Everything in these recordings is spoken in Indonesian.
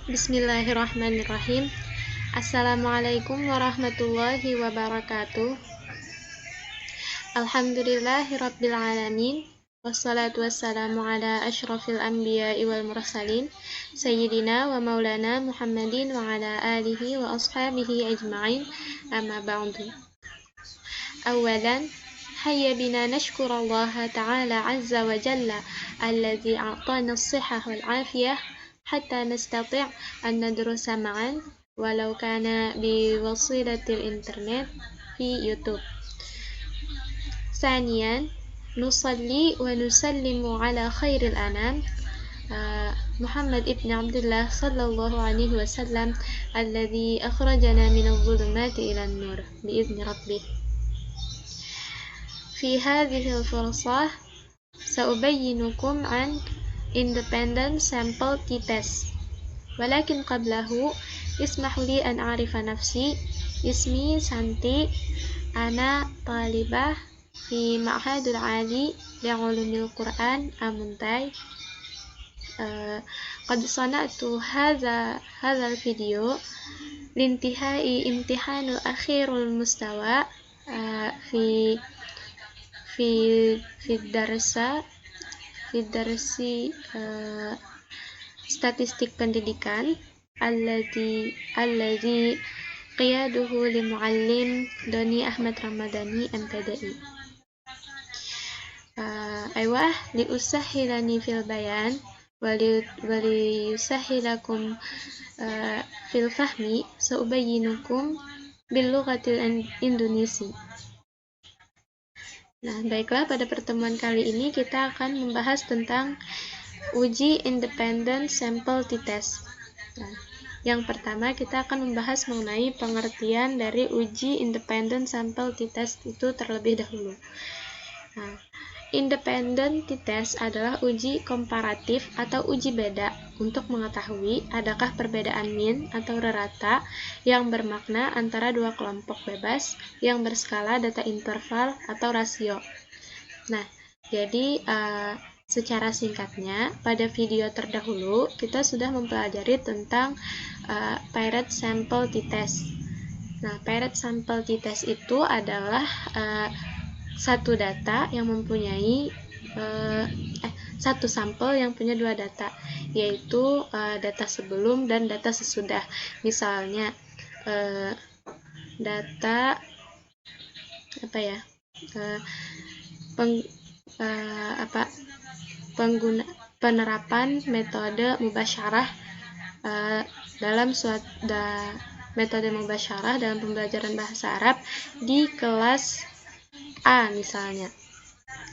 Bismillahirrahmanirrahim. Assalamualaikum warahmatullahi wabarakatuh. Alhamdulillahirabbil alamin. Wassalatu wassalamu ala asyrafil anbiya'i wal mursalin sayyidina wa maulana Muhammadin wa ala alihi wa ashabihi ajma'in. Amma ba'du. Awalan, hayya bina nashkurallaha ta'ala azza wa jalla alladzi a'tana as-sihhah wal 'afiyah hatta nastati' an nadrusa ma'an walau kana biwasilatil internet fi YouTube. Saniyan, nusalli wa nusallimu ala khairil anam Muhammad ibn Abdullah sallallahu alaihi wasallam alladzi akhrajana minadh dhulumati ilan nur bi'izni rabbih. Fi hadhihi al-fursah sa'ubayyinukum an independent sample t-test. Walakin qablahu ismahu li an a'rifa nafsi. Ismi Santi, ana talibah fi Ma'hadul Ali li'ulumil Qur'an Amuntai. Qad sana'tu hadha al-video lintihai imtihanul akhirul mustawa fi darsi statistik pendidikan alladzi qiyaduhu li muallim Doni Ahmad Ramadhani MPDI. Aywah li usahhilani fil bayan wa li yusahilakum fil fahmi sa'ubayyinukum bil lughatil Indonesi. Nah, baiklah, pada pertemuan kali ini kita akan membahas tentang uji independent sample t-test. Nah, yang pertama kita akan membahas mengenai pengertian dari uji independent sample t-test itu terlebih dahulu. Nah, independent t-test adalah uji komparatif atau uji beda untuk mengetahui adakah perbedaan mean atau rata yang bermakna antara dua kelompok bebas yang berskala data interval atau rasio. Nah, jadi secara singkatnya pada video terdahulu kita sudah mempelajari tentang paired sample t-test. Nah, paired sample t-test itu adalah satu data yang mempunyai satu sampel yang punya dua data, yaitu data sebelum dan data sesudah. Misalnya data penerapan metode mubasyarah dalam metode mubasyarah dalam pembelajaran bahasa Arab di kelas A misalnya.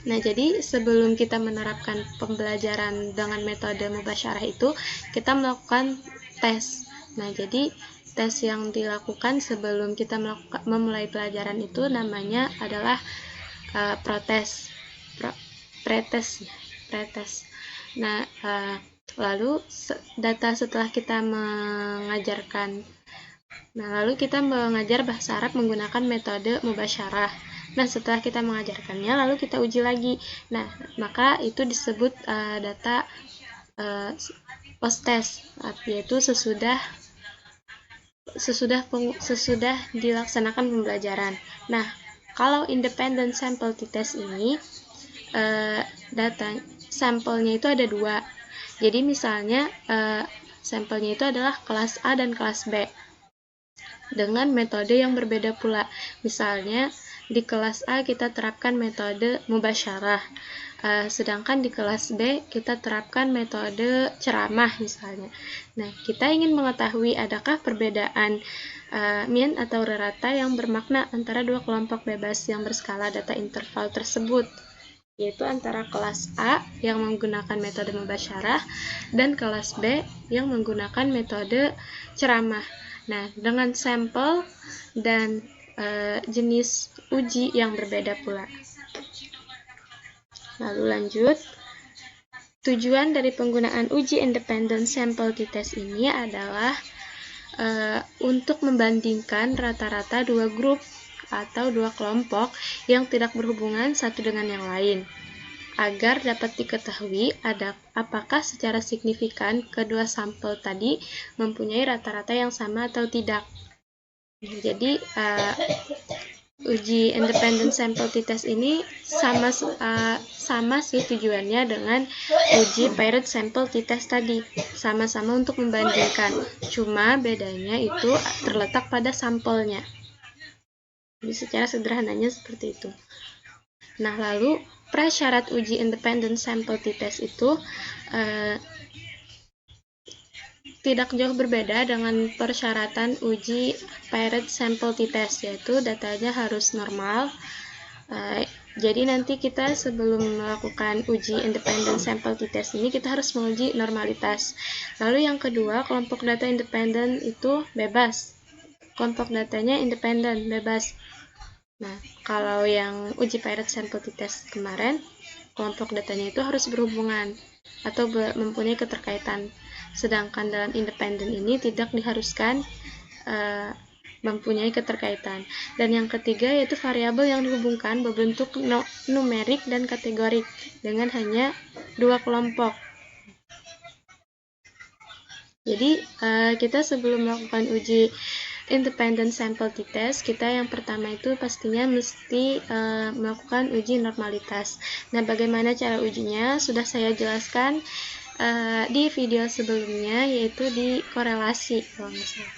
Nah, jadi sebelum kita menerapkan pembelajaran dengan metode mubasyarah itu, kita melakukan tes. Nah, jadi tes yang dilakukan sebelum kita memulai pelajaran itu namanya adalah pretest. Nah, lalu data setelah kita mengajarkan, lalu kita mengajar bahasa Arab menggunakan metode mubasyarah. Nah, setelah kita mengajarkannya, lalu kita uji lagi. Nah, maka itu disebut data post-test, yaitu sesudah dilaksanakan pembelajaran. Nah, kalau independent sample t-test ini, data sampelnya itu ada dua. Jadi misalnya sampelnya itu adalah kelas A dan kelas B dengan metode yang berbeda pula. Misalnya di kelas A kita terapkan metode mubasyarah, sedangkan di kelas B kita terapkan metode ceramah misalnya. Nah, kita ingin mengetahui adakah perbedaan mean atau rata yang bermakna antara dua kelompok bebas yang berskala data interval tersebut, yaitu antara kelas A yang menggunakan metode mubasyarah dan kelas B yang menggunakan metode ceramah. Nah, dengan sampel dan jenis uji yang berbeda pula. Lalu lanjut, tujuan dari penggunaan uji independent sample t-test ini adalah untuk membandingkan rata-rata dua grup atau dua kelompok yang tidak berhubungan satu dengan yang lain. agar dapat diketahui apakah secara signifikan kedua sampel tadi mempunyai rata-rata yang sama atau tidak. Jadi uji independent sample t-test ini sama sih tujuannya dengan uji paired sample t-test tadi, sama-sama untuk membandingkan, cuma bedanya itu terletak pada sampelnya. Jadi secara sederhananya seperti itu. Nah, lalu prasyarat uji independent sample t-test itu tidak jauh berbeda dengan persyaratan uji paired sample t-test, yaitu datanya harus normal. Jadi nanti kita sebelum melakukan uji independent sample t-test ini, kita harus menguji normalitas. Lalu yang kedua, kelompok data independen itu bebas. Kelompok datanya independen, bebas. Nah, kalau yang uji paired sample t-test kemarin, kelompok datanya itu harus berhubungan atau mempunyai keterkaitan. Sedangkan dalam independen ini tidak diharuskan mempunyai keterkaitan. Dan yang ketiga yaitu variabel yang dihubungkan berbentuk numerik dan kategorik dengan hanya dua kelompok. Jadi kita sebelum melakukan uji independent sample t-test, kita yang pertama itu pastinya mesti melakukan uji normalitas. Nah, bagaimana cara ujinya sudah saya jelaskan di video sebelumnya, yaitu di korelasi kalau nggak salah.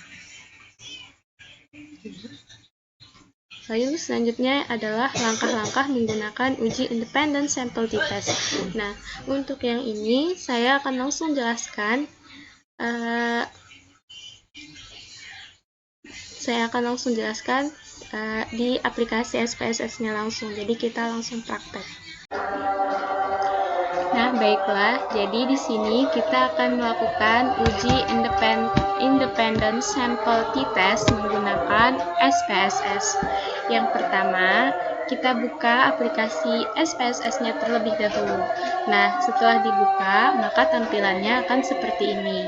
Lalu selanjutnya adalah langkah-langkah menggunakan uji independent sample t-test. Nah, untuk yang ini saya akan langsung jelaskan. Di aplikasi SPSS-nya langsung. Jadi kita langsung praktek. Nah, baiklah. Jadi di sini kita akan melakukan uji independent sample t-test menggunakan SPSS. Yang pertama, kita buka aplikasi SPSS-nya terlebih dahulu. Nah, setelah dibuka, maka tampilannya akan seperti ini.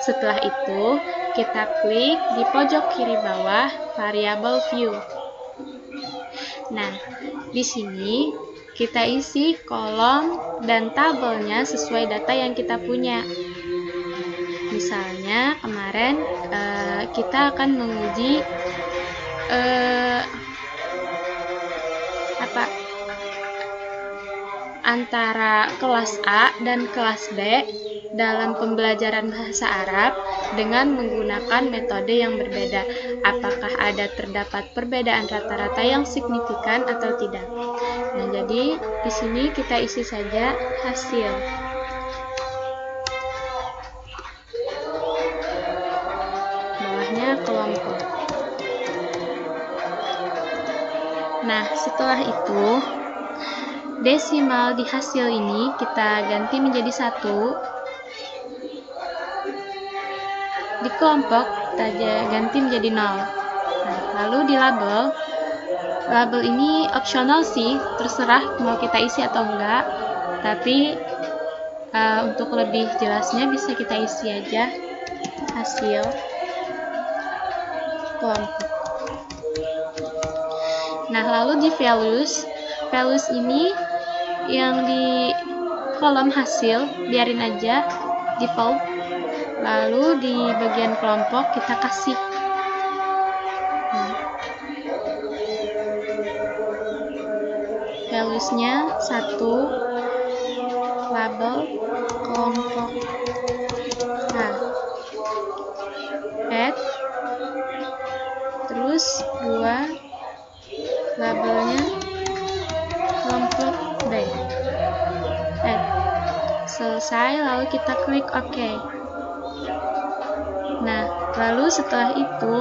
Setelah itu, kita klik di pojok kiri bawah variable view. Nah, di sini kita isi kolom dan tabelnya sesuai data yang kita punya. Misalnya kemarin kita akan menguji antara kelas A dan kelas B dalam pembelajaran bahasa Arab dengan menggunakan metode yang berbeda. Apakah terdapat perbedaan rata-rata yang signifikan atau tidak? Nah, jadi di sini kita isi saja hasil. Bawahnya kelompok. Nah, setelah itu desimal di hasil ini kita ganti menjadi 1. Di kelompok kita ganti menjadi 0. Nah, lalu di label ini opsional sih, terserah mau kita isi atau enggak. Tapi untuk lebih jelasnya bisa kita isi aja hasil kelompok. Nah, lalu di values ini yang di kolom hasil biarin aja default. Lalu di bagian kelompok kita kasih values-nya 1, label kelompok. Nah, add, terus 2, labelnya kelompok B. Add. Selesai, lalu kita klik OK. Nah, lalu setelah itu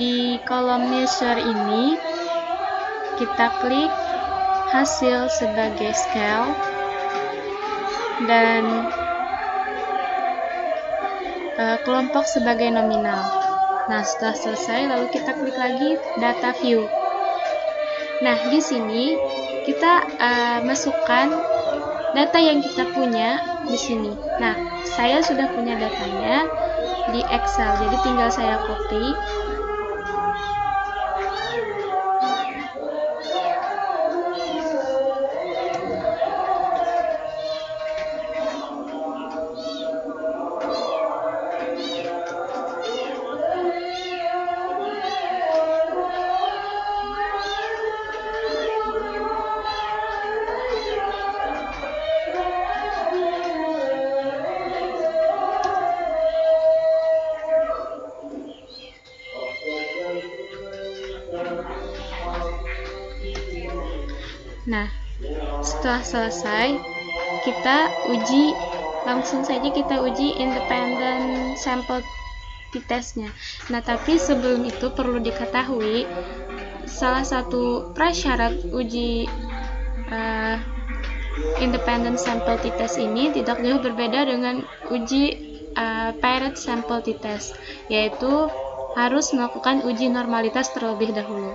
di kolom measure ini kita klik hasil sebagai scale dan kelompok sebagai nominal. Nah, setelah selesai lalu kita klik lagi data view. Nah, di sini kita masukkan data yang kita punya di sini. Nah, saya sudah punya datanya di Excel, jadi tinggal saya copy. Nah, setelah selesai, langsung saja kita uji independent sample t-testnya. Nah, tapi sebelum itu perlu diketahui, salah satu prasyarat uji independent sample t-test ini tidak jauh berbeda dengan uji paired sample t-test, yaitu harus melakukan uji normalitas terlebih dahulu.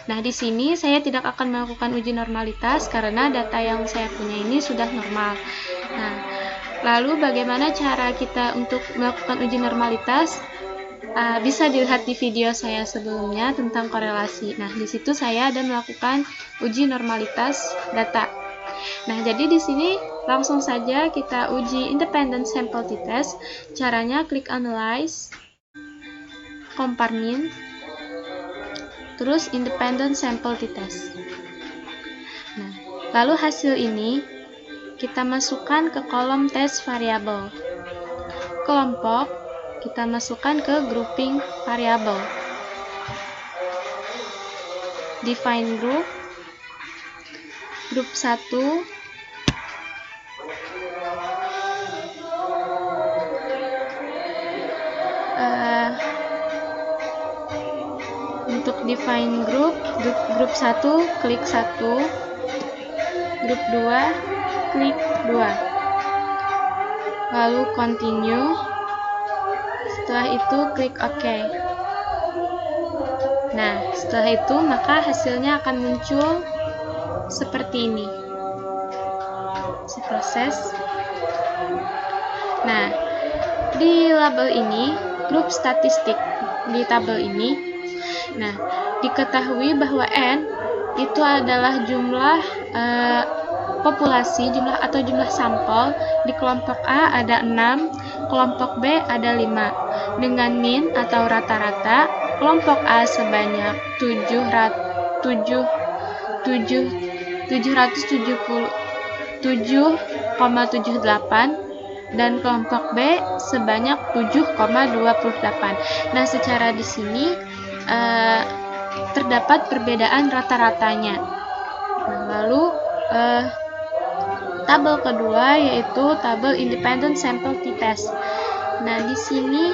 Nah, di sini saya tidak akan melakukan uji normalitas karena data yang saya punya ini sudah normal. Nah, lalu bagaimana cara kita untuk melakukan uji normalitas? Bisa dilihat di video saya sebelumnya tentang korelasi. Nah, di situ saya ada melakukan uji normalitas data. Nah, jadi di sini langsung saja kita uji independent sample t-test. Caranya klik analyze, compare mean, terus independent sample t-test. Nah, lalu hasil ini kita masukkan ke kolom test variable. Kelompok kita masukkan ke grouping variable. Define group 1 untuk define group 1 klik 1, group 2 klik 2, lalu continue, setelah itu klik OK. Nah, setelah itu maka hasilnya akan muncul seperti ini. Proses. Nah, di label ini grup statistik di tabel ini. Nah, diketahui bahwa N itu adalah jumlah populasi, jumlah sampel. Di kelompok A ada 6, kelompok B ada 5. Dengan min atau rata-rata, kelompok A sebanyak 777,78 dan kelompok B sebanyak 7,28. Nah, secara di sini terdapat perbedaan rata-ratanya. Nah, lalu tabel kedua yaitu tabel independent sample t-test. Nah, di sini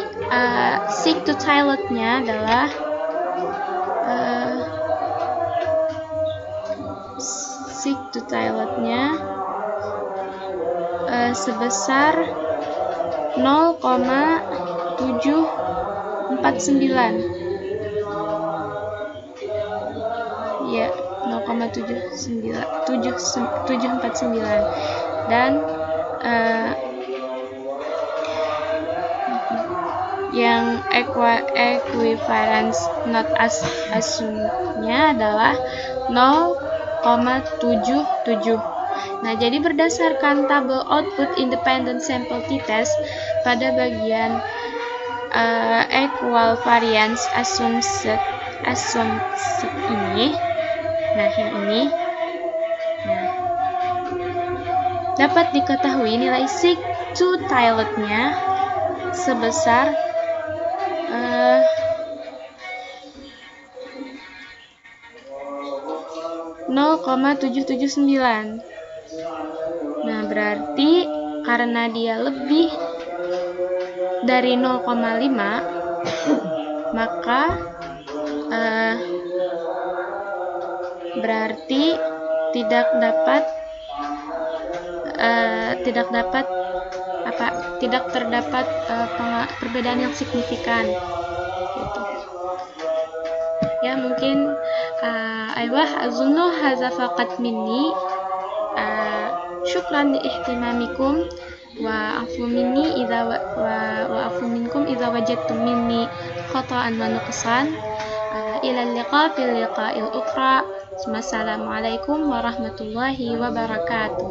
seek to tilde-nya adalah sebesar 0,749. Ya, 0,749 dan yang equivalence not assumed-nya adalah 0,77. Nah, jadi berdasarkan tabel output independent sample t-test pada bagian equal variance assumption ini, nah yang ini, nah dapat diketahui nilai seek to tilde-nya sebesar 0,779. Nah, berarti karena dia lebih dari 0,5, maka berarti tidak terdapat perbedaan yang signifikan gitu. Ya, mungkin azunnu hadza faqat minni. Syukran li ihtimamikum wa afu minni idza wa afu minkum idza wajadtum minni khata'an wa nuqsan. Ila liqa fil liqa'il ukhra. Wassalamualaikum warahmatullahi wabarakatuh.